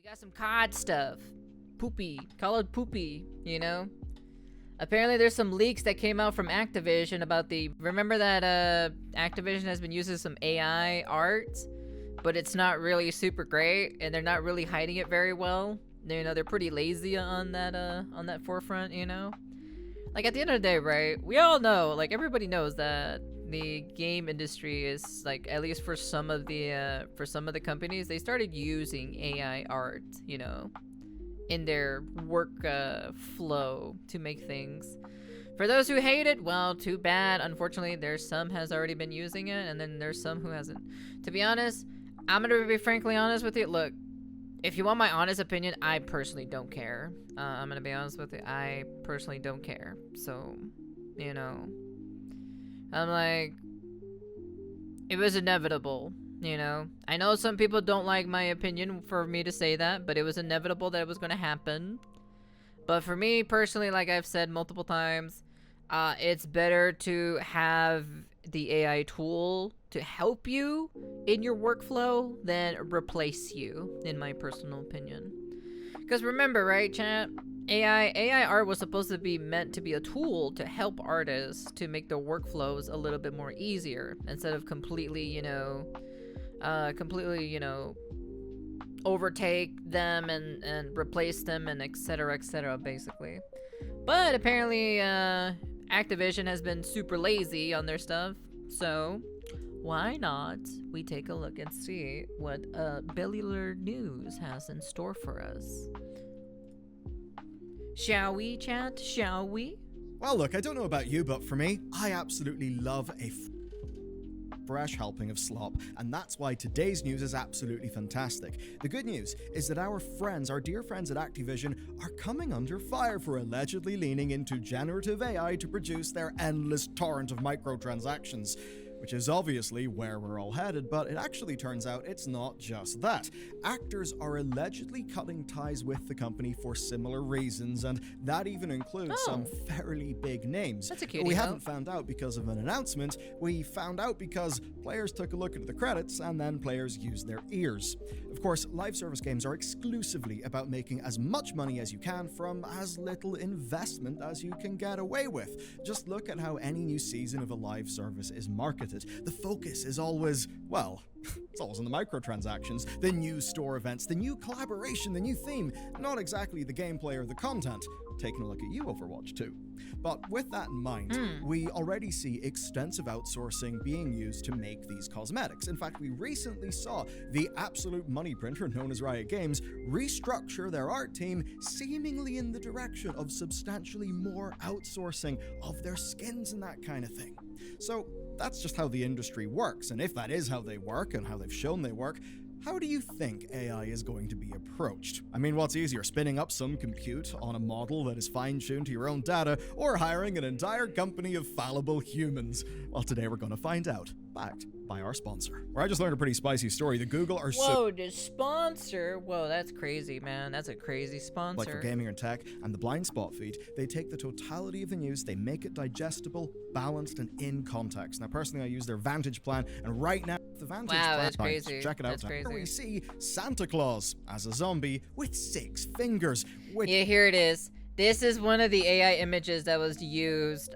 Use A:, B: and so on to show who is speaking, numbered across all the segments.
A: got some COD stuff. Poopy. Call it poopy, you know? Apparently there's some leaks that came out from Activision about the... Remember that Activision has been using some AI art? But it's not really super great, and they're not really hiding it very well. You know, they're pretty lazy on that forefront, you know? Like, at the end of the day, right? We all know, like, everybody knows that the game industry is, like, at least for some of the companies, they started using AI art, you know, in their work flow to make things. For those who hate it, well, too bad. Unfortunately, there's some has already been using it, and then there's some who hasn't. To be honest, I'm gonna be frankly honest with you. Look, if you want my honest opinion, I personally don't care. I'm gonna be honest with you. I personally don't care. So, you know, I'm like, it was inevitable, you know? I know some people don't like my opinion for me to say that, but it was inevitable that it was gonna happen. But for me, personally, like I've said multiple times, it's better to have the AI tool to help you in your workflow than replace you, in my personal opinion. Because remember, right, chat? AI art was supposed to be meant to be a tool to help artists to make their workflows a little bit more easier instead of completely, you know, overtake them and replace them and etc, basically. But apparently, Activision has been super lazy on their stuff, so why not we take a look and see what Bellular News has in store for us? Shall we, chat? Shall we?
B: Well, look, I don't know about you, but for me, I absolutely love a fresh helping of slop, and that's why today's news is absolutely fantastic. The good news is that our dear friends at Activision, are coming under fire for allegedly leaning into generative AI to produce their endless torrent of microtransactions. Which is obviously where we're all headed, but it actually turns out it's not just that. Actors are allegedly cutting ties with the company for similar reasons, and that even includes some fairly big names.
A: That's a cutie.
B: But we haven't found out because of an announcement, we found out because players took a look at the credits and then players used their ears. Of course, live service games are exclusively about making as much money as you can from as little investment as you can get away with. Just look at how any new season of a live service is marketed. The focus is always, well, it's always on the microtransactions, the new store events, the new collaboration, the new theme, not exactly the gameplay or the content. Taking a look at you, Overwatch 2. But with that in mind, we already see extensive outsourcing being used to make these cosmetics. In fact, we recently saw the absolute money printer known as Riot Games restructure their art team seemingly in the direction of substantially more outsourcing of their skins and that kind of thing. So that's just how the industry works, and if that is how they work and how they've shown they work, how do you think AI is going to be approached? I mean, what's easier, spinning up some compute on a model that is fine-tuned to your own data, or hiring an entire company of fallible humans? Well, today we're going to find out, backed by our sponsor. Where I just learned a pretty spicy story. The Google are
A: Whoa, the sponsor? Whoa, that's crazy, man. That's a crazy sponsor.
B: Like for gaming and tech and the blind spot feed, they take the totality of the news, they make it digestible, balanced, and in context. Now, personally, I use their Vantage plan, and right now, the Vantage plan,
A: that's crazy.
B: check it out.
A: That's crazy.
B: Here we see Santa Claus as a zombie with 6 fingers.
A: Yeah, here it is. This is one of the AI images that was used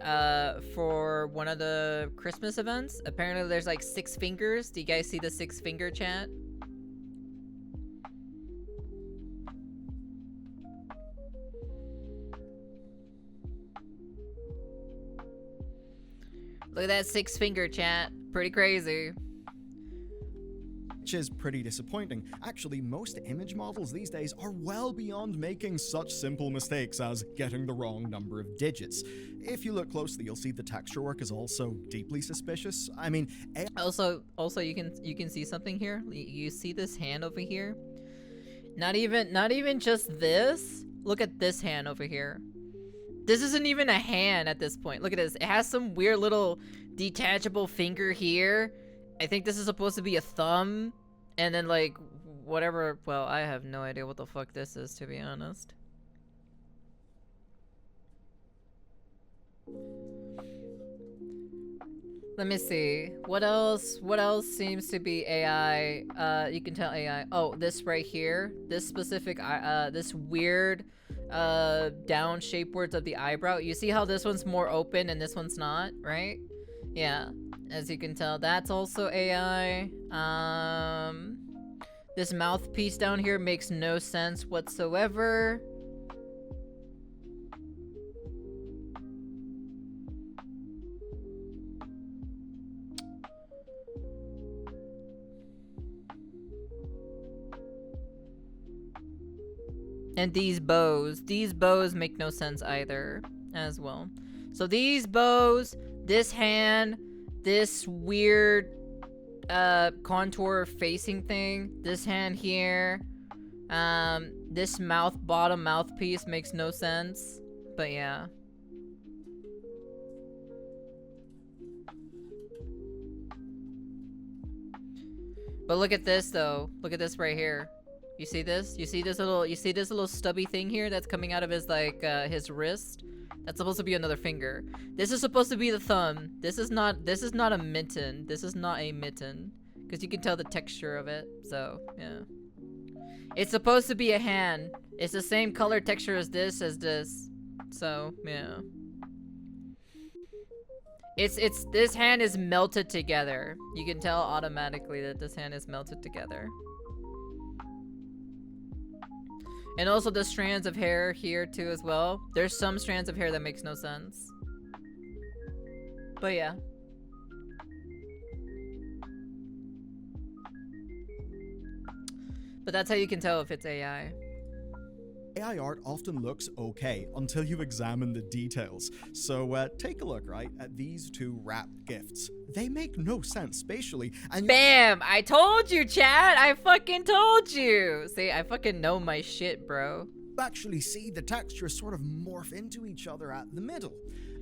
A: for one of the Christmas events. Apparently there's like 6 fingers. Do you guys see the 6 finger chat? Look at that 6 finger chat. Pretty crazy.
B: Which is pretty disappointing. Actually, most image models these days are well beyond making such simple mistakes as getting the wrong number of digits. If you look closely, you'll see the texture work is also deeply suspicious. I mean,
A: also you can see something here. You see this hand over here? Not even just this. Look at this hand over here. This isn't even a hand at this point. Look at this. It has some weird little detachable finger here. I think this is supposed to be a thumb, and then like whatever. Well, I have no idea what the fuck this is, to be honest. Let me see. What else? What else seems to be AI? You can tell AI. Oh, this right here. This specific this weird down shapewards of the eyebrow. You see how this one's more open and this one's not, right? Yeah. As you can tell, that's also AI. This mouthpiece down here makes no sense whatsoever. And these bows make no sense either, as well. So these bows, this hand, this weird contour facing thing, this hand here, this bottom mouthpiece makes no sense, but yeah. But look at this though. Look at this right here. You see this? You see this little stubby thing here that's coming out of his like his wrist? That's supposed to be another finger. This is supposed to be the thumb. This is not a mitten. This is not a mitten. Because you can tell the texture of it. So, yeah. It's supposed to be a hand. It's the same color texture as this. So, yeah. This hand is melted together. You can tell automatically that this hand is melted together. And also the strands of hair here too as well. There's some strands of hair that makes no sense. But yeah. But that's how you can tell if it's AI.
B: AI art often looks okay until you examine the details. So take a look, right, at these two wrapped gifts. They make no sense spatially, and
A: BAM! I told you, Chad! I fucking told you! See, I fucking know my shit, bro.
B: you actually see the textures sort of morph into each other at the middle.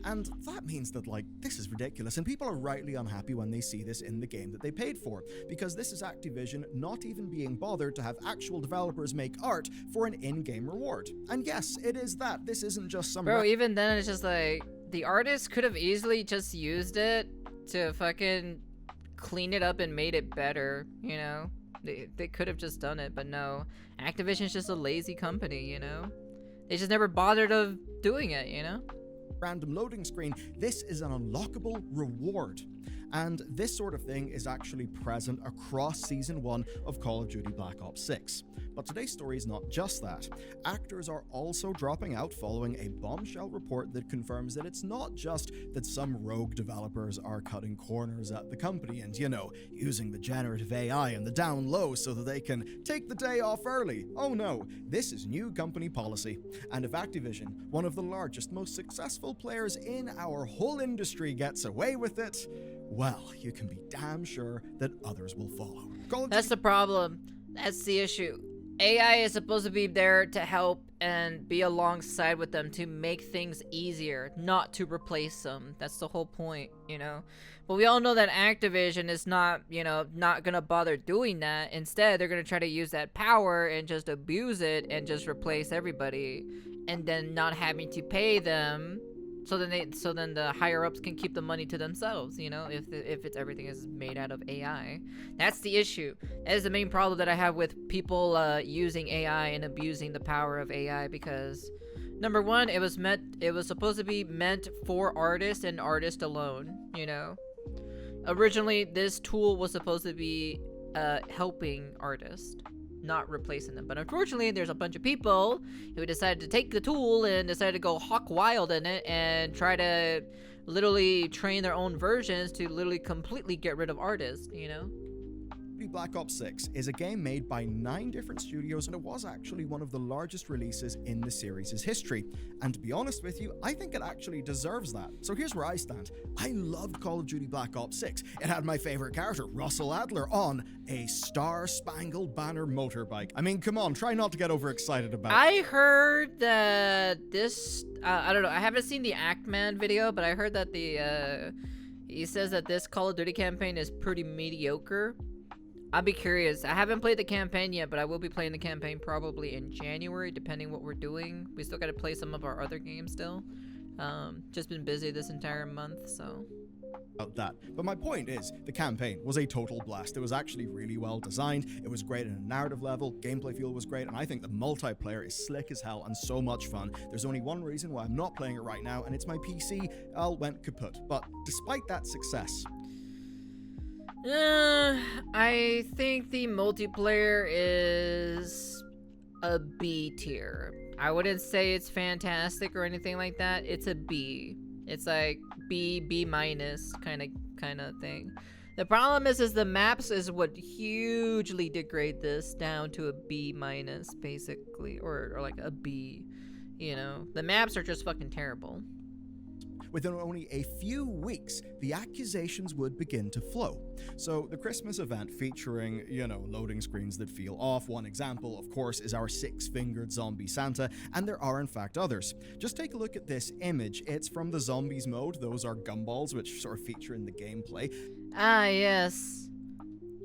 B: And that means that, like, this is ridiculous, and people are rightly unhappy when they see this in the game that they paid for, because this is Activision not even being bothered to have actual developers make art for an in-game reward. And yes, it is that. This isn't just some...
A: Bro, even then, it's just like, the artist could have easily just used it to fucking clean it up and made it better, you know? They could have just done it, but no. Activision's just a lazy company, you know? They just never bothered of doing it, you know?
B: Random loading screen, this is an unlockable reward. And this sort of thing is actually present across Season 1 of Call of Duty Black Ops 6. But today's story is not just that. Actors are also dropping out following a bombshell report that confirms that it's not just that some rogue developers are cutting corners at the company and, you know, using the generative AI and the down low so that they can take the day off early. Oh no, this is new company policy. And if Activision, one of the largest, most successful players in our whole industry, gets away with it, well, you can be damn sure that others will follow.
A: That's the problem. That's the issue. AI is supposed to be there to help and be alongside with them to make things easier, not to replace them. That's the whole point, you know? But we all know that Activision is not, you know, not gonna bother doing that. Instead, they're gonna try to use that power and just abuse it and just replace everybody. And then not having to pay them. So then the higher ups can keep the money to themselves, you know, if it's everything is made out of AI. That's the issue. That is the main problem that I have with people using AI and abusing the power of AI, because number one, it was supposed to be meant for artists and artists alone, you know. Originally, this tool was supposed to be helping artists, not replacing them. But unfortunately, there's a bunch of people who decided to take the tool and decided to go hawk wild in it and try to literally train their own versions to literally completely get rid of artists, you know?
B: Black Ops 6 is a game made by 9 different studios, and it was actually one of the largest releases in the series' history. And to be honest with you, I think it actually deserves that. So here's where I stand. I loved Call of Duty Black Ops 6. It had my favorite character, Russell Adler, on a Star-Spangled Banner motorbike. I mean, come on, try not to get overexcited about it.
A: I heard that this, I don't know, I haven't seen the Act-Man video, but I heard that he says that this Call of Duty campaign is pretty mediocre. I'll be curious. I haven't played the campaign yet, but I will be playing the campaign probably in January, depending what we're doing. We still got to play some of our other games still. Just been busy this entire month, so
B: about that. But my point is, the campaign was a total blast. It was actually really well designed. It was great at a narrative level. Gameplay feel was great. And I think the multiplayer is slick as hell and so much fun. There's only one reason why I'm not playing it right now, and it's my PC all went kaput. But despite that success,
A: I think the multiplayer is a B tier. I wouldn't say it's fantastic or anything like that. It's a B. It's like B minus kind of thing. The problem is the maps is what hugely degrade this down to a B minus basically, or like a B. You know, the maps are just fucking terrible.
B: within only a few weeks, the accusations would begin to flow. So the Christmas event featuring, loading screens that feel off. One example, of course, is our six-fingered zombie Santa, and there are in fact others. Just take a look at this image. It's from the zombies mode. Those are gumballs, which sort of feature in the gameplay.
A: Ah, yes.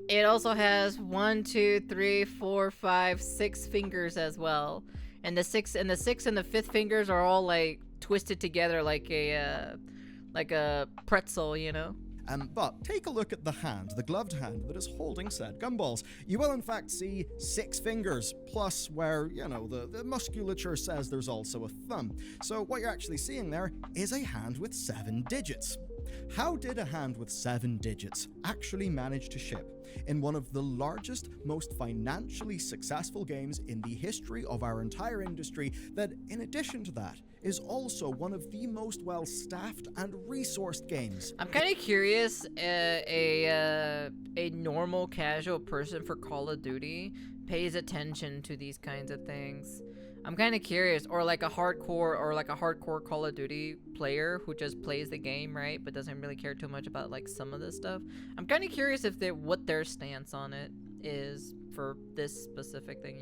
A: It also has 1, 2, 3, 4, 5, 6 fingers as well. And the six and the fifth fingers are all like twisted together like a pretzel,
B: But take a look at the hand, the gloved hand that is holding said gumballs. You will in fact see 6 fingers, plus where, the musculature says there's also a thumb. So what you're actually seeing there is a hand with 7 digits. How did a hand with 7 digits actually manage to ship in one of the largest, most financially successful games in the history of our entire industry that, in addition to that, is also one of the most well-staffed and resourced games?
A: I'm kind of curious, a normal casual person for Call of Duty pays attention to these kinds of things. I'm kind of curious, or like a hardcore Call of Duty player who just plays the game, right, but doesn't really care too much about like some of this stuff. I'm kind of curious if what their stance on it is for this specific thing,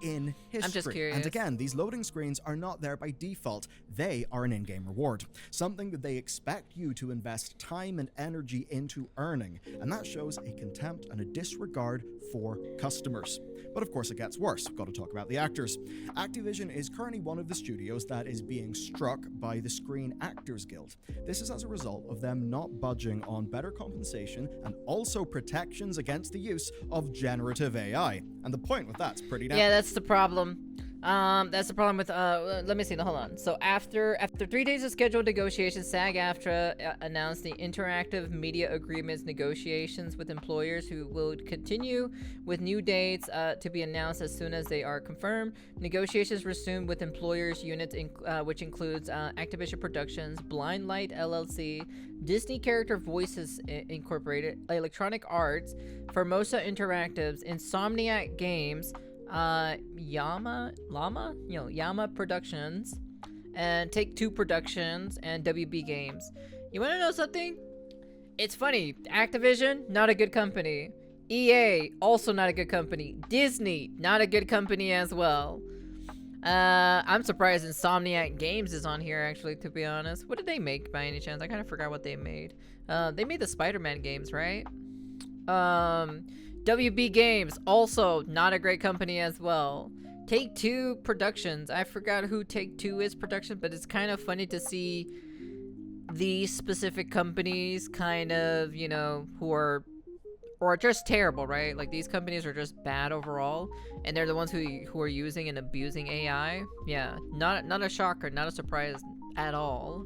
B: In history.
A: I'm just curious.
B: And again, these loading screens are not there by default. They are an in-game reward, something that they expect you to invest time and energy into earning, and that shows a contempt and a disregard for customers. But of course it gets worse. We've got to talk about the actors. Activision is currently one of the studios that is being struck by the Screen Actors Guild. This is as a result of them not budging on better compensation and also protections against the use of generative AI. And the point with that's pretty damn.
A: Yeah, that's the problem. That's the problem with, let me see, hold on. So after 3 days of scheduled negotiations, SAG-AFTRA announced the interactive media agreements negotiations with employers who will continue with new dates to be announced as soon as they are confirmed. Negotiations resumed with employers units, which includes Activision Productions, Blind Light LLC, Disney Character Voices Incorporated, Electronic Arts, Formosa Interactives, Insomniac Games, Yama Productions, and Take-Two Productions, and WB Games. You want to know something? It's funny. Activision, not a good company. EA, also not a good company. Disney, not a good company as well. I'm surprised Insomniac Games is on here, actually, to be honest. What did they make, by any chance? I kind of forgot what they made. They made the Spider-Man games, right? WB Games, also not a great company as well. Take-Two Productions, I forgot who Take-Two is production, but it's kind of funny to see these specific companies kind of, who are just terrible, right? Like, these companies are just bad overall, and they're the ones who are using and abusing AI. Yeah, not a shocker, not a surprise at all.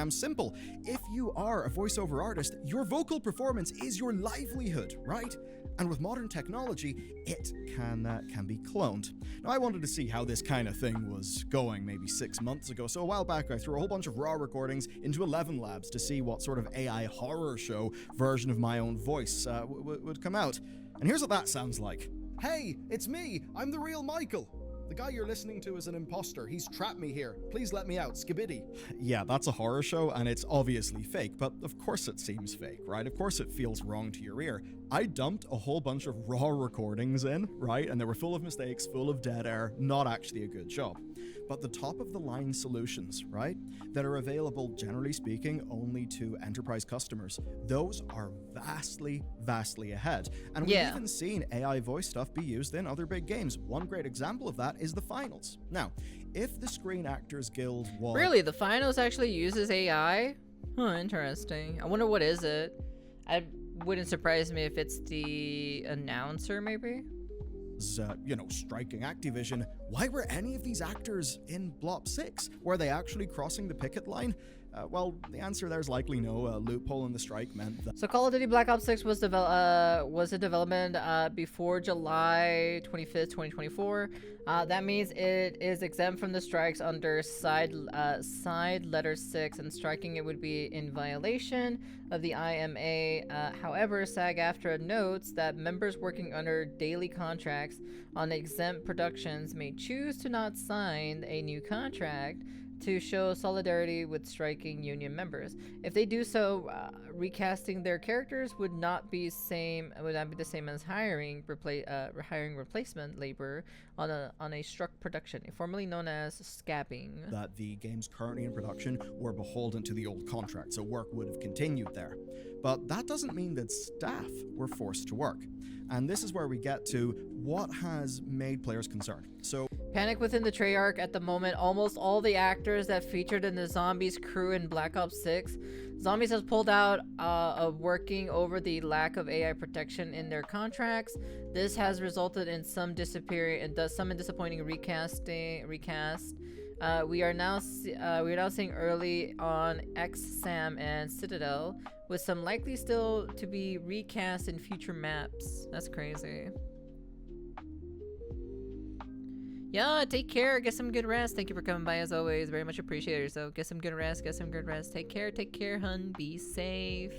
B: Simple. If you are a voiceover artist, your vocal performance is your livelihood, right? And with modern technology, it can be cloned. Now, I wanted to see how this kind of thing was going maybe 6 months ago, so a while back I threw a whole bunch of raw recordings into 11 Labs to see what sort of AI horror show version of my own voice would come out. And here's what that sounds like. Hey, it's me! I'm the real Michael! The guy you're listening to is an imposter. He's trapped me here. Please let me out. Skibidi. Yeah, that's a horror show, and it's obviously fake, but of course it seems fake, right? Of course it feels wrong to your ear. I dumped a whole bunch of raw recordings in, right? And they were full of mistakes, full of dead air, not actually a good job. But the top-of-the-line solutions, right, that are available, generally speaking, only to enterprise customers, those are vastly, vastly ahead. And we've even seen AI voice stuff be used in other big games. One great example of that is the Finals. Now, if the Screen Actors Guild was...
A: Really? The Finals actually uses AI? Huh, interesting. I wonder what is it. I wouldn't surprise me if it's the announcer, maybe?
B: Striking Activision, why were any of these actors in Blop 6? Were they actually crossing the picket line? Well, the answer there is likely no. A loophole in the strike meant that.
A: So Call of Duty Black Ops 6 was in development before July 25th, 2024. That means it is exempt from the strikes under side letter 6, and striking it would be in violation of the IMA. However, SAG-AFTRA notes that members working under daily contracts on exempt productions may choose to not sign a new contract to show solidarity with striking union members. If they do so, recasting their characters would not be the same as hiring replacement labor on a struck production, formerly known as scabbing.
B: That the games currently in production were beholden to the old contract, so work would have continued there. But that doesn't mean that staff were forced to work. And this is where we get to what has made players concerned. So,
A: panic within the Treyarch at the moment. Almost all the actors that featured in the Zombies crew in Black Ops 6. Zombies has pulled out of working over the lack of AI protection in their contracts. This has resulted in some disappointing recast. We are now seeing early on XSAM and Citadel, with some likely still to be recast in future maps. That's crazy. Yeah, take care. Get some good rest. Thank you for coming by as always. Very much appreciate yourself. Get some good rest. Take care, hun. Be safe.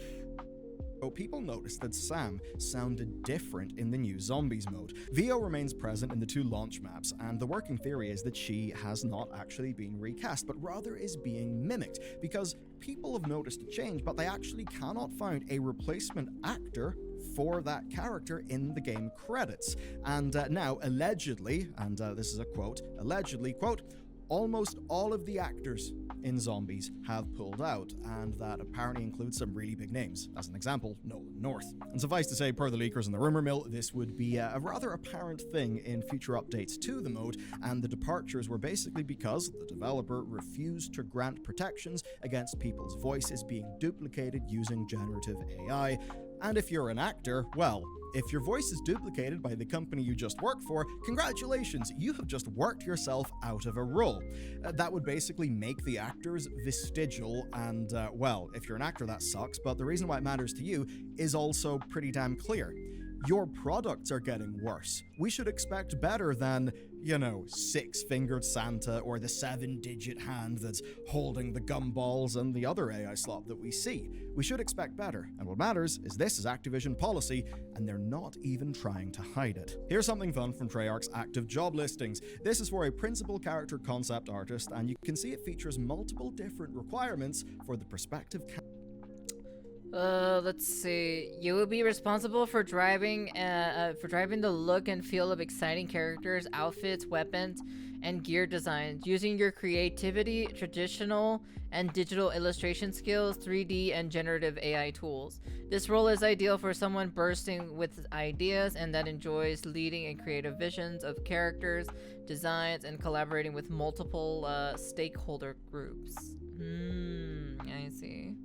B: People noticed that Sam sounded different in the new Zombies mode. Vio remains present in the two launch maps, and the working theory is that she has not actually been recast, but rather is being mimicked, because people have noticed a change, but they actually cannot find a replacement actor for that character in the game credits. And now, allegedly, and this is a quote, allegedly, quote, almost all of the actors in Zombies have pulled out, and that apparently includes some really big names. As an example, Nolan North. And suffice to say, per the leakers and the rumor mill, this would be a rather apparent thing in future updates to the mode, and the departures were basically because the developer refused to grant protections against people's voices being duplicated using generative AI. And if you're an actor, well, if your voice is duplicated by the company you just worked for, congratulations, you have just worked yourself out of a role. That would basically make the actors vestigial, and well, if you're an actor that sucks, but the reason why it matters to you is also pretty damn clear. Your products are getting worse. We should expect better than, six-fingered Santa or the 7-digit hand that's holding the gumballs and the other AI slop that we see. We should expect better, and what matters is this is Activision policy, and they're not even trying to hide it. Here's something fun from Treyarch's active job listings. This is for a principal character concept artist, and you can see it features multiple different requirements for the prospective
A: let's see. You will be responsible for driving the look and feel of exciting characters, outfits, weapons, and gear designs, using your creativity, traditional and digital illustration skills, 3D and generative AI tools. This role is ideal for someone bursting with ideas and that enjoys leading in creative visions of characters, designs, and collaborating with multiple stakeholder groups. I see.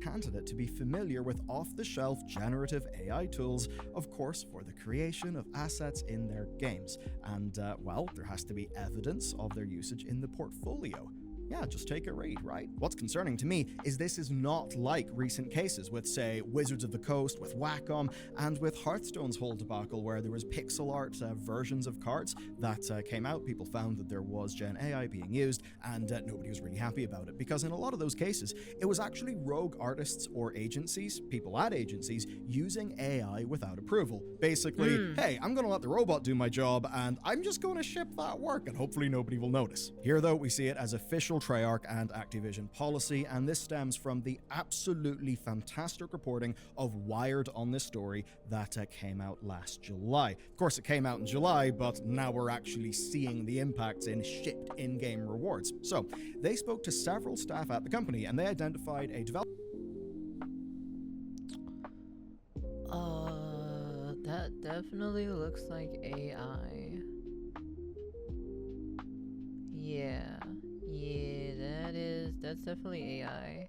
B: Candidate to be familiar with off-the-shelf generative AI tools, of course, for the creation of assets in their games. And, well, there has to be evidence of their usage in the portfolio. Yeah, just take a read, right? What's concerning to me is this is not like recent cases with, say, Wizards of the Coast, with Wacom, and with Hearthstone's whole debacle where there was pixel art versions of cards that came out. People found that there was Gen AI being used, and nobody was really happy about it, because in a lot of those cases, it was actually rogue artists or agencies, people at agencies, using AI without approval. Basically, hey, I'm going to let the robot do my job, and I'm just going to ship that work, and hopefully nobody will notice. Here, though, we see it as official Treyarch and Activision policy, and this stems from the absolutely fantastic reporting of Wired on this story that came out last July. Of course, it came out in July, but now we're actually seeing the impacts in shipped in-game rewards. So, they spoke to several staff at the company, and they identified a developer.
A: That definitely looks like AI. Yeah, that's definitely AI.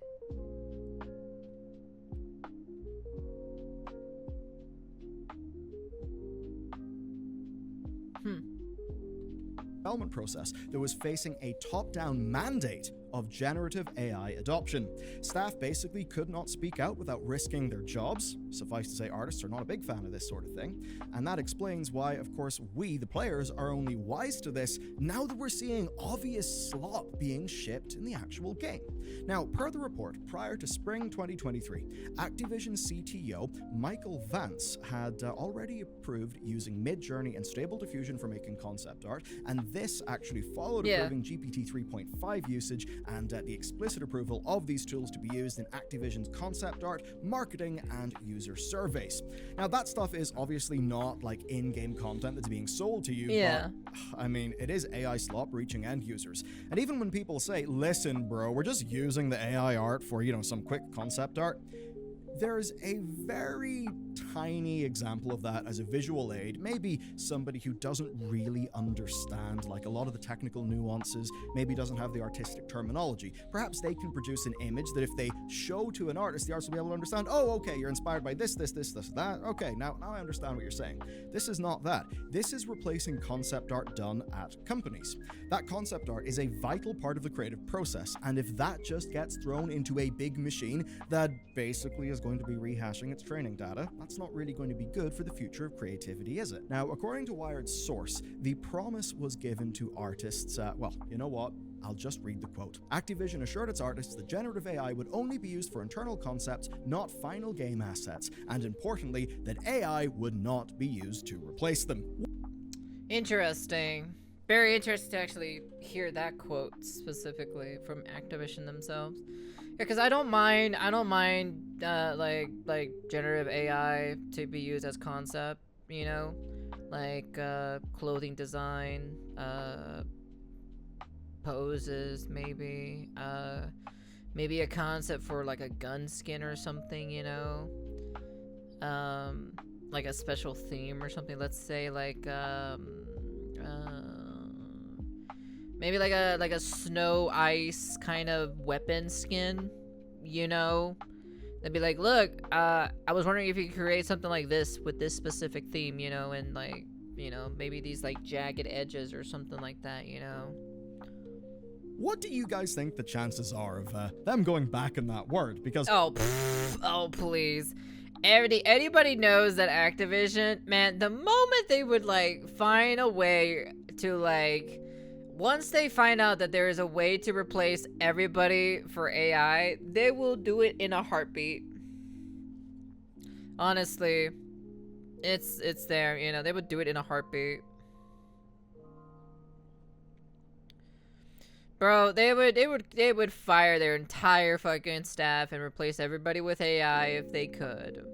B: development process that was facing a top-down mandate of generative AI adoption. Staff basically could not speak out without risking their jobs. Suffice to say, artists are not a big fan of this sort of thing. And that explains why, of course, we, the players, are only wise to this now that we're seeing obvious slop being shipped in the actual game. Now, per the report, prior to spring 2023, Activision CTO Michael Vance had already approved using Midjourney and Stable Diffusion for making concept art, and this actually followed approving GPT 3.5 usage and the explicit approval of these tools to be used in Activision's concept art, marketing, and user surveys. Now, that stuff is obviously not like in-game content that's being sold to you, but I mean, it is AI slop reaching end users. And even when people say, listen, bro, we're just using the AI art for, you know, some quick concept art, there's a very tiny example of that as a visual aid. Maybe somebody who doesn't really understand like a lot of the technical nuances, maybe doesn't have the artistic terminology. Perhaps they can produce an image that if they show to an artist, the artist will be able to understand, oh, okay, you're inspired by this, that. Okay, now I understand what you're saying. This is not that. This is replacing concept art done at companies. That concept art is a vital part of the creative process, and if that just gets thrown into a big machine that basically is going to be rehashing its training data, that's not really going to be good for the future of creativity, is it? Now, according to Wired's source, the promise was given to artists, well, you know what? I'll just read the quote. Activision assured its artists that generative AI would only be used for internal concepts, not final game assets, and importantly, that AI would not be used to replace them. Interesting.
A: Very interesting to actually hear that quote specifically from Activision themselves. Yeah, because I don't mind like generative AI to be used as concept, you know, like clothing design, poses, maybe a concept for like a gun skin or something, you know, like a special theme or something. Let's say like maybe like a snow ice kind of weapon skin, you know? They'd be like, look, I was wondering if you could create something like this with this specific theme, you know, and like, you know, maybe these like jagged edges or something like that, you know?
B: What do you guys think the chances are of them going back in that word? Because
A: oh please. Anybody knows that Activision, man, the moment they would like find a way to like, once they find out that there is a way to replace everybody for AI, they will do it in a heartbeat. Honestly, it's there, you know, they would do it in a heartbeat. Bro, they would fire their entire fucking staff and replace everybody with AI if they could.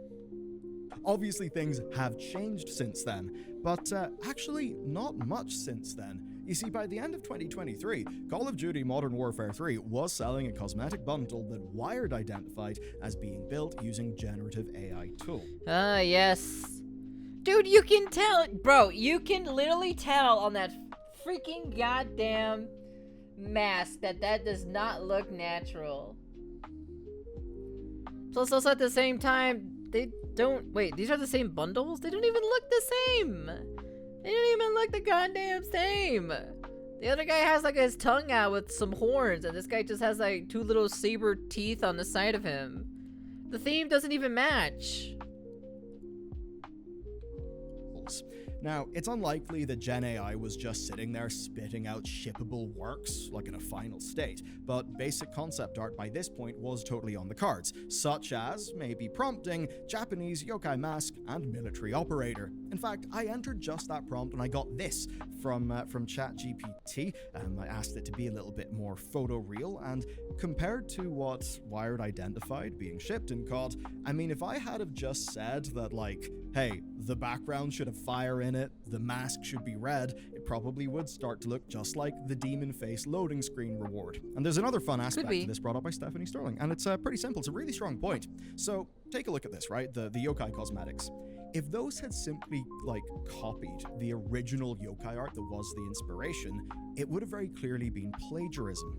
B: Obviously, things have changed since then, but actually not much since then. You see, by the end of 2023, Call of Duty Modern Warfare 3 was selling a cosmetic bundle that Wired identified as being built using generative AI tool.
A: Yes. Dude, you can tell, bro, you can literally tell on that freaking goddamn mask that does not look natural. Plus, also at the same time, they don't, wait, these are the same bundles? They don't even look the same. They don't even look the goddamn same. The other guy has like his tongue out with some horns, and this guy just has like two little saber teeth on the side of him. The theme doesn't even match.
B: Now, it's unlikely that Gen AI was just sitting there spitting out shippable works, like in a final state, but basic concept art by this point was totally on the cards, such as maybe prompting Japanese yokai mask and military operator. In fact, I entered just that prompt and I got this from ChatGPT. I asked it to be a little bit more photoreal, and compared to what Wired identified being shipped in COD, I mean, if I had have just said that, like, hey, the background should have fire in it, the mask should be red, it probably would start to look just like the demon face loading screen reward. And there's another fun aspect to this brought up by Stephanie Sterling, and it's pretty simple. It's a really strong point. So take a look at this, right? The yokai cosmetics. If those had simply, like, copied the original yokai art that was the inspiration, it would have very clearly been plagiarism.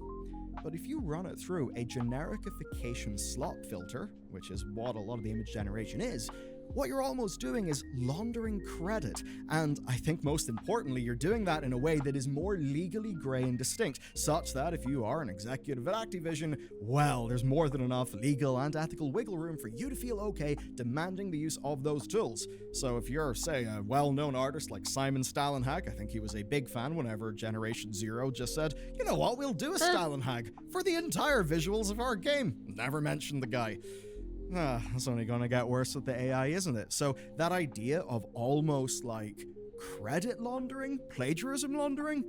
B: But if you run it through a genericification slop filter, which is what a lot of the image generation is, what you're almost doing is laundering credit. And I think most importantly, you're doing that in a way that is more legally grey and distinct, such that if you are an executive at Activision, well, there's more than enough legal and ethical wiggle room for you to feel okay demanding the use of those tools. So if you're, say, a well-known artist like Simon Stalenhag, I think he was a big fan whenever Generation Zero just said, you know what, we'll do a Stalenhag for the entire visuals of our game. Never mentioned the guy. It's only gonna get worse with the AI, isn't it? So that idea of almost like credit laundering, plagiarism laundering,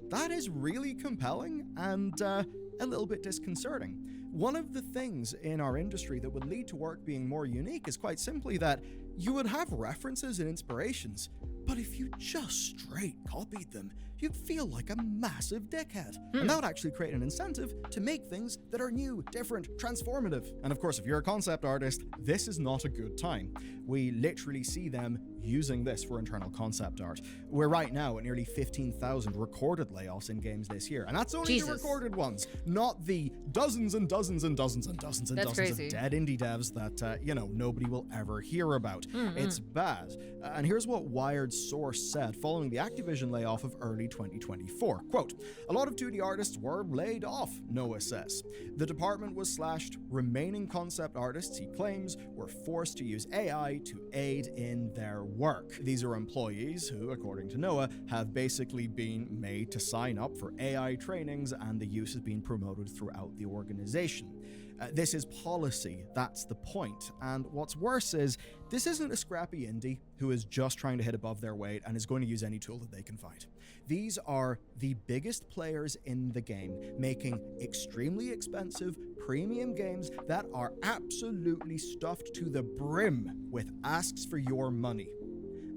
B: that is really compelling and a little bit disconcerting. One of the things in our industry that would lead to work being more unique is quite simply that you would have references and inspirations, but if you just straight copied them, you'd feel like a massive dickhead. And that would actually create an incentive to make things that are new, different, transformative. And of course, if you're a concept artist, this is not a good time. We literally see them using this for internal concept art. We're right now at nearly 15,000 recorded layoffs in games this year. And that's only the recorded ones, not the dozens and dozens and dozens and dozens and dozens of dead indie devs that, nobody will ever hear about. It's bad. And here's what Wired's source said following the Activision layoff of early 2024. Quote, a lot of 2D artists were laid off, Noah says. The department was slashed. Remaining concept artists, he claims, were forced to use AI to aid in their work. These are employees who, according to Noah, have basically been made to sign up for AI trainings, and the use has been promoted throughout the organization. This is policy, that's the point. And what's worse is, this isn't a scrappy indie who is just trying to hit above their weight and is going to use any tool that they can find. These are the biggest players in the game, making extremely expensive, premium games that are absolutely stuffed to the brim with asks for your money.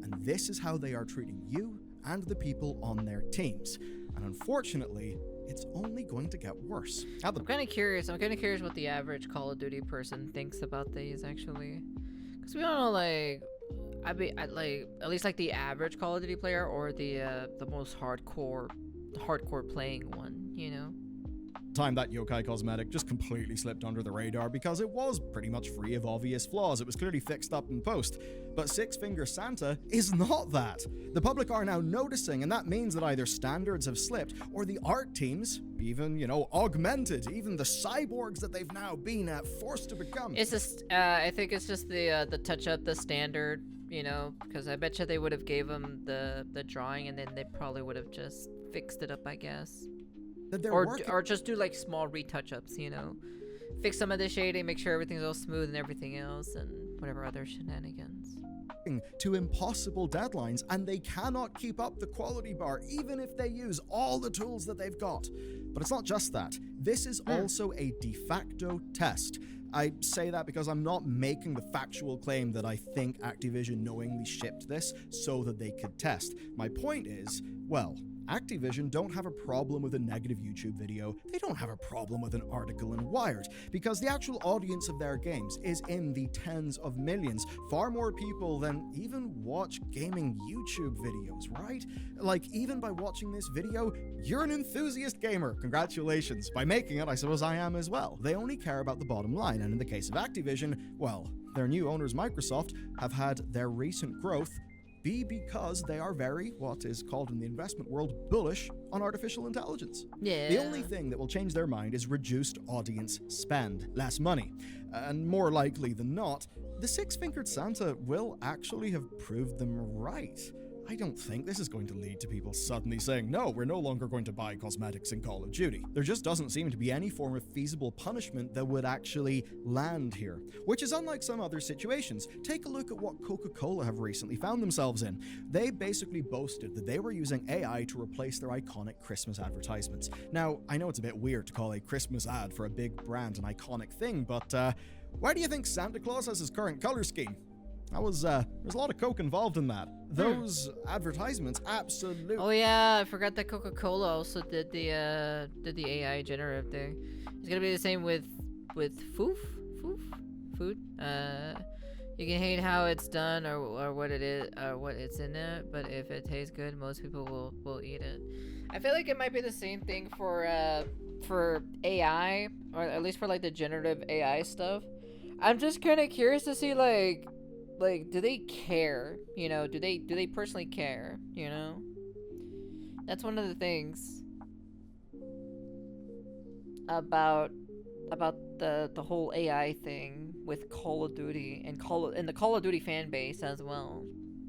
B: And this is how they are treating you and the people on their teams. And unfortunately, it's only going to get worse.
A: I'm kind of curious what the average Call of Duty person thinks about these, actually. Because we don't know, at least like the average Call of Duty player or the most hardcore playing one, you know?
B: Time that COD Cosmetic just completely slipped under the radar because it was pretty much free of obvious flaws. It was clearly fixed up in post. But Six Finger Santa is not that. The public are now noticing, and that means that either standards have slipped or the art teams, even, augmented, even the cyborgs that they've now been forced to become.
A: It's just, I think it's just the touch up the standard, because I bet you they would have gave them the drawing and then they probably would have just fixed it up, I guess. Or just do like small retouch-ups, fix some of the shading, make sure everything's all smooth and everything else, and whatever other shenanigans.
B: To impossible deadlines, and they cannot keep up the quality bar even if they use all the tools that they've got. But it's not just that. This is also a de facto test. I say that because I'm not making the factual claim that I think Activision knowingly shipped this so that they could test. My point is, well, Activision don't have a problem with a negative YouTube video. They don't have a problem with an article in Wired, because the actual audience of their games is in the tens of millions. Far more people than even watch gaming YouTube videos, right? Like, even by watching this video, you're an enthusiast gamer. Congratulations. By making it, I suppose I am as well. They only care about the bottom line, and in the case of Activision, well, their new owners, Microsoft, have had their recent growth be because they are very, what is called in the investment world, bullish on artificial intelligence.
A: Yeah.
B: The only thing that will change their mind is reduced audience spend, less money. And more likely than not, the Six-Fingered Santa will actually have proved them right. I don't think this is going to lead to people suddenly saying, no, we're no longer going to buy cosmetics in Call of Duty. There just doesn't seem to be any form of feasible punishment that would actually land here, which is unlike some other situations. Take a look at what Coca-Cola have recently found themselves in. They basically boasted that they were using AI to replace their iconic Christmas advertisements. Now, I know it's a bit weird to call a Christmas ad for a big brand an iconic thing, but why do you think Santa Claus has his current color scheme? There's a lot of Coke involved in that. Those advertisements, absolutely.
A: Oh yeah, I forgot that Coca-Cola also did the AI generative thing. It's gonna be the same with food. You can hate how it's done or what it is or what it's in it, but if it tastes good, most people will eat it. I feel like it might be the same thing for AI, or at least for like the generative AI stuff. I'm just kind of curious to see like like, do they care? You know, do they personally care? You know, that's one of the things about the whole AI thing with Call of Duty and the Call of Duty fan base as well.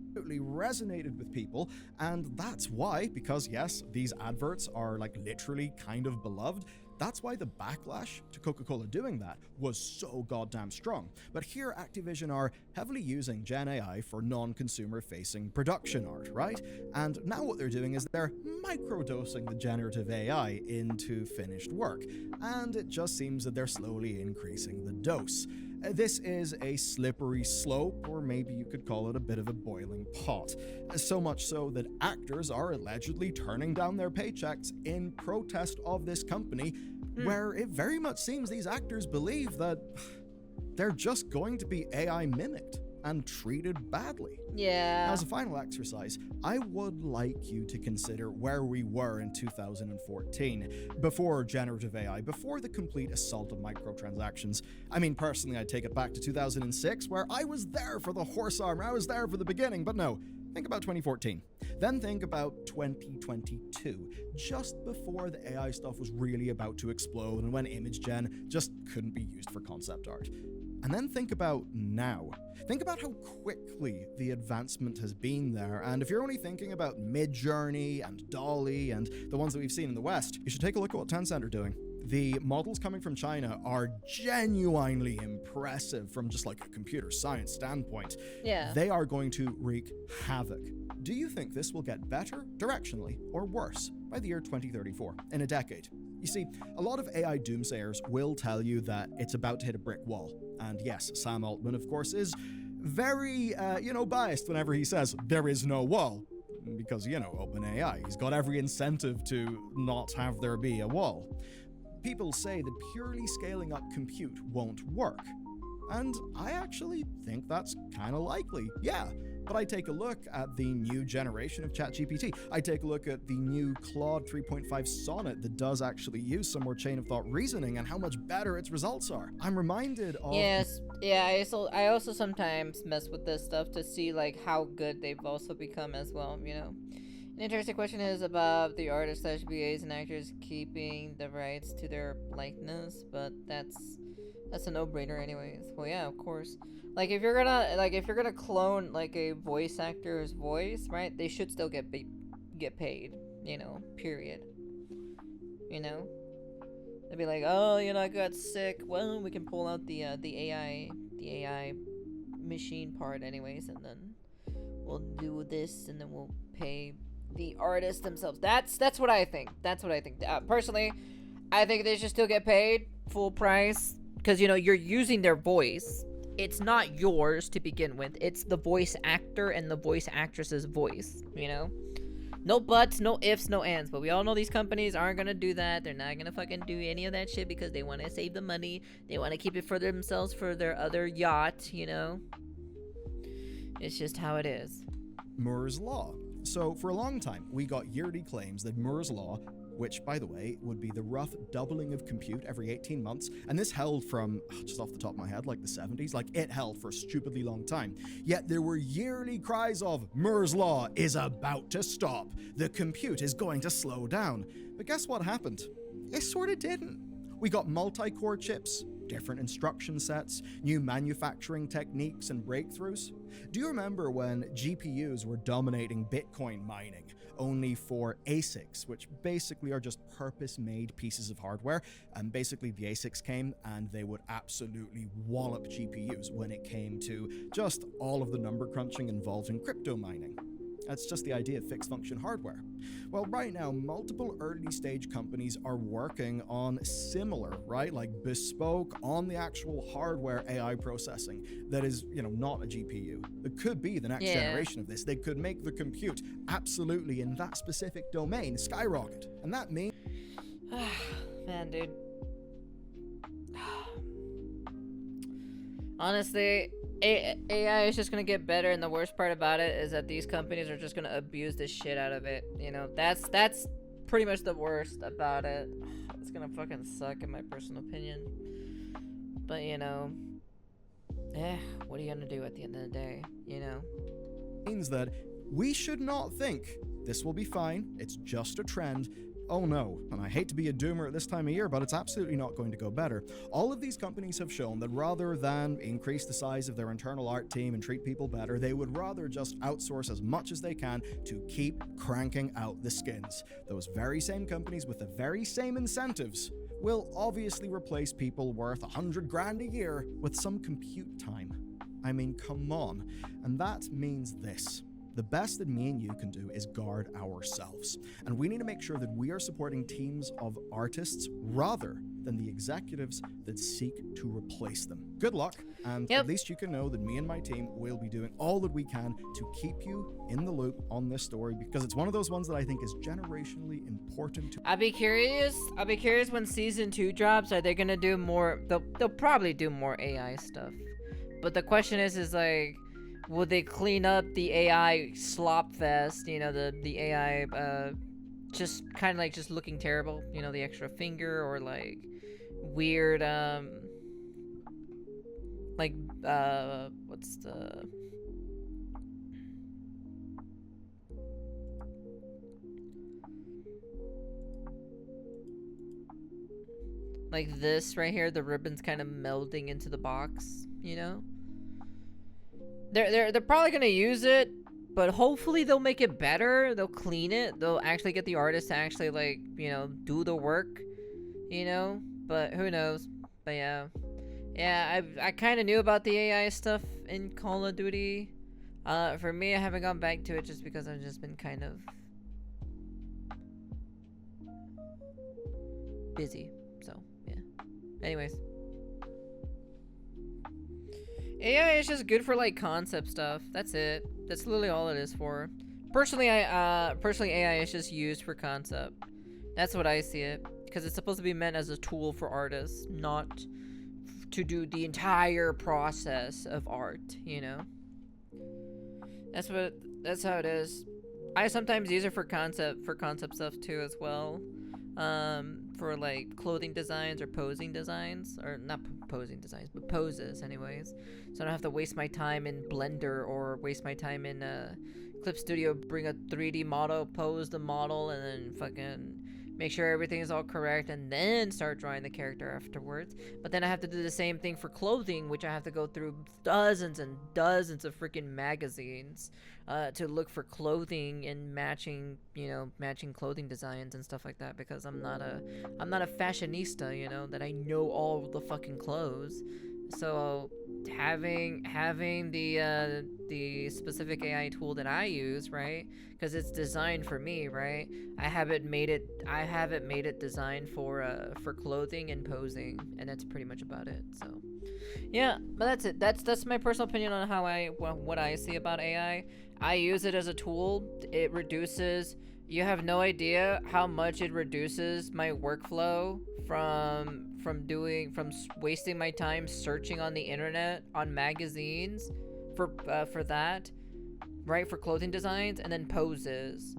B: Absolutely resonated with people, and that's why, because yes, these adverts are like literally kind of beloved. That's why the backlash to Coca-Cola doing that was so goddamn strong. But here Activision are heavily using Gen AI for non-consumer facing production art, right? And now what they're doing is they're microdosing the generative AI into finished work. And it just seems that they're slowly increasing the dose. This is a slippery slope, or maybe you could call it a bit of a boiling pot. So much so that actors are allegedly turning down their paychecks in protest of this company, where it very much seems these actors believe that they're just going to be AI mimicked and treated badly.
A: Yeah.
B: Now, as a final exercise, I would like you to consider where we were in 2014, before generative AI, before the complete assault of microtransactions. I mean, personally, I'd take it back to 2006, where I was there for the horse armor, I was there for the beginning, but no. Think about 2014. Then think about 2022, just before the AI stuff was really about to explode and when image gen just couldn't be used for concept art. And then think about now. Think about how quickly the advancement has been there, and if you're only thinking about Midjourney and Dolly and the ones that we've seen in the West, you should take a look at what Tencent are doing. The models coming from China are genuinely impressive from just like a computer science standpoint.
A: Yeah.
B: They are going to wreak havoc. Do you think this will get better directionally or worse by the year 2034, in a decade? You see, a lot of AI doomsayers will tell you that it's about to hit a brick wall. And yes, Sam Altman, of course, is very, biased whenever he says there is no wall. Because, OpenAI, he's got every incentive to not have there be a wall. People say that purely scaling up compute won't work. And I actually think that's kind of likely. Yeah, but I take a look at the new generation of ChatGPT. I take a look at the new Claude 3.5 Sonnet that does actually use some more chain of thought reasoning and how much better its results are. I'm reminded of...
A: Yes, yeah, I also sometimes mess with this stuff to see like how good they've also become as well, you know? An interesting question is about the artists / BAs and actors keeping the rights to their likeness, but that's a no-brainer anyways. Well, yeah, of course. Like if you're gonna clone like a voice actor's voice, right? They should still get paid, period. They'd be like, "Oh, I got sick. Well, we can pull out the AI machine part anyways, and then we'll do this, and then we'll pay the artists themselves." That's what I think. Personally, I think they should still get paid full price because you're using their voice. It's not yours to begin with. It's the voice actor and the voice actress's voice. No buts, no ifs, no ands. But we all know these companies aren't gonna do that. They're not gonna fucking do any of that shit because they want to save the money. They want to keep it for themselves for their other yacht. It's just how it is.
B: Moore's Law. So for a long time, we got yearly claims that Moore's Law, which, by the way, would be the rough doubling of compute every 18 months, and this held from, just off the top of my head, like the 70s, like it held for a stupidly long time. Yet there were yearly cries of, Moore's Law is about to stop. The compute is going to slow down. But guess what happened? It sort of didn't. We got multi-core chips, different instruction sets, new manufacturing techniques and breakthroughs. Do you remember when GPUs were dominating Bitcoin mining only for ASICs, which basically are just purpose-made pieces of hardware? And basically the ASICs came and they would absolutely wallop GPUs when it came to just all of the number crunching involved in crypto mining. That's just the idea of fixed function hardware. Well, right now, multiple early stage companies are working on similar, right? Like bespoke on the actual hardware AI processing that is, not a GPU. It could be the next generation of this. They could make the compute absolutely in that specific domain skyrocket. And that means...
A: Man, dude. Honestly, AI is just gonna get better, and the worst part about it is that these companies are just gonna abuse the shit out of it. That's pretty much the worst about it. It's gonna fucking suck in my personal opinion. But what are you gonna do at the end of the day, you know?
B: Means that we should not think this will be fine, it's just a trend. Oh no, and I hate to be a doomer at this time of year, but it's absolutely not going to go better. All of these companies have shown that rather than increase the size of their internal art team and treat people better, they would rather just outsource as much as they can to keep cranking out the skins. Those very same companies with the very same incentives will obviously replace people worth 100 grand a year with some compute time. I mean, come on. And that means this. The best that me and you can do is guard ourselves. And we need to make sure that we are supporting teams of artists rather than the executives that seek to replace them. Good luck, and at least you can know that me and my team will be doing all that we can to keep you in the loop on this story, because it's one of those ones that I think is generationally important to.
A: I'll be curious when season 2 drops. Are they gonna do more? They'll probably do more AI stuff. But the question is like, will they clean up the AI slop fest? You know, the AI just kind of like just looking terrible. You know, the extra finger or like weird like what's the like this right here, the ribbon's kind of melding into the box, you know? They're probably gonna use it, but hopefully they'll make it better. They'll clean it. They'll actually get the artist to actually, like, you know, do the work, you know? But who knows? But yeah, I kind of knew about the AI stuff in Call of Duty. For me, I haven't gone back to it just because I've just been kind of busy. So yeah. Anyways. AI is just good for like concept stuff. That's it. That's literally all it is for. Personally, AI is just used for concept. That's what I see it, because it's supposed to be meant as a tool for artists, not to do the entire process of art. You know. That's how it is. I sometimes use it for concept stuff too as well. For like clothing designs or posing designs, or not posing designs, but poses anyways. So I don't have to waste my time in Blender or waste my time in Clip Studio, bring a 3D model, pose the model, and then fucking make sure everything is all correct, and then start drawing the character afterwards. But then I have to do the same thing for clothing, which I have to go through dozens and dozens of freaking magazines to look for clothing and matching clothing designs and stuff like that, because I'm not a fashionista, you know, that I know all the fucking clothes. So having the specific AI tool that I use, right? Because it's designed for me, right? I haven't made it designed for clothing and posing, and that's pretty much about it. So yeah, but that's it. That's my personal opinion on what I see about AI. I use it as a tool. It reduces. You have no idea how much it reduces my workflow from wasting my time searching on the internet on magazines for that, right, for clothing designs, and then poses.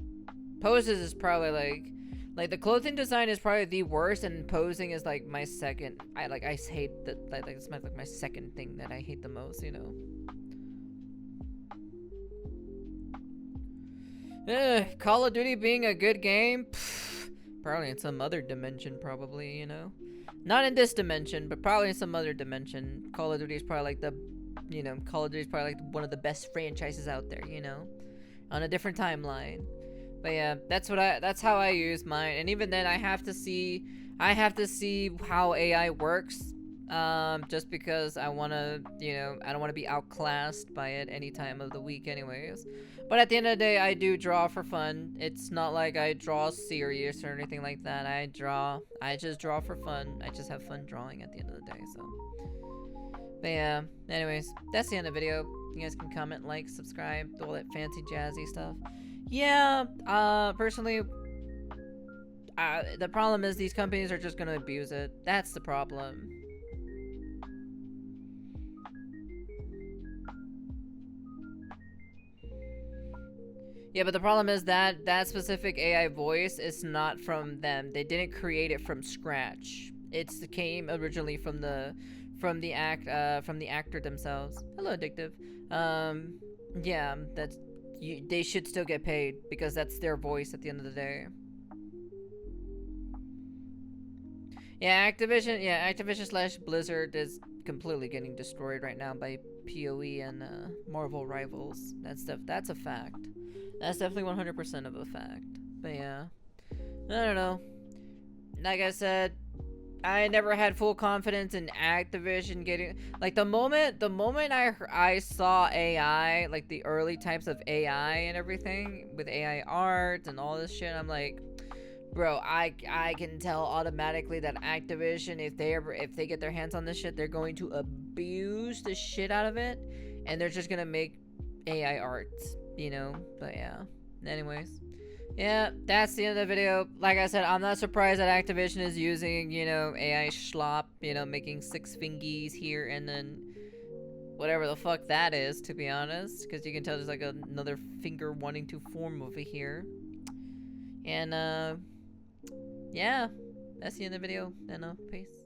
A: Poses is probably like the clothing design is probably the worst, and posing is like my second. I hate that. Like it's my second thing that I hate the most, you know. Call of Duty being a good game? Pfft, probably in some other dimension, probably, you know? Not in this dimension, but probably in some other dimension. Call of Duty is probably like Call of Duty is probably like one of the best franchises out there, you know? On a different timeline. But yeah, that's how I use mine. And even then I have to see how AI works. Just because I wanna, I don't wanna be outclassed by it any time of the week anyways. But at the end of the day, I do draw for fun. It's not like I draw serious or anything like that. I just draw for fun. I just have fun drawing at the end of the day, so. But yeah, anyways, that's the end of the video. You guys can comment, like, subscribe, all that fancy jazzy stuff. Yeah, personally, the problem is these companies are just gonna abuse it. That's the problem. Yeah, but the problem is that specific AI voice is not from them. They didn't create it from scratch. It came originally from from the actor themselves. Hello, Addictive. Yeah, they should still get paid because that's their voice at the end of the day. Yeah, Activision / Blizzard is completely getting destroyed right now by PoE and Marvel rivals. That's a fact. That's definitely 100% of a fact. But yeah, I don't know. Like I said, I never had full confidence in Activision getting, like, the moment I saw AI, like the early types of AI and everything with AI art and all this shit, I'm like, bro, I can tell automatically that Activision, if they get their hands on this shit, they're going to abuse the shit out of it, and they're just gonna make AI art, you know. But yeah, anyways. Yeah, that's the end of the video. Like I said, I'm not surprised that Activision is using, you know, AI Slop, you know, making 6 fingies here and then whatever the fuck that is, to be honest. Because you can tell there's like another finger wanting to form over here. And, yeah, that's the end of the video. And, peace.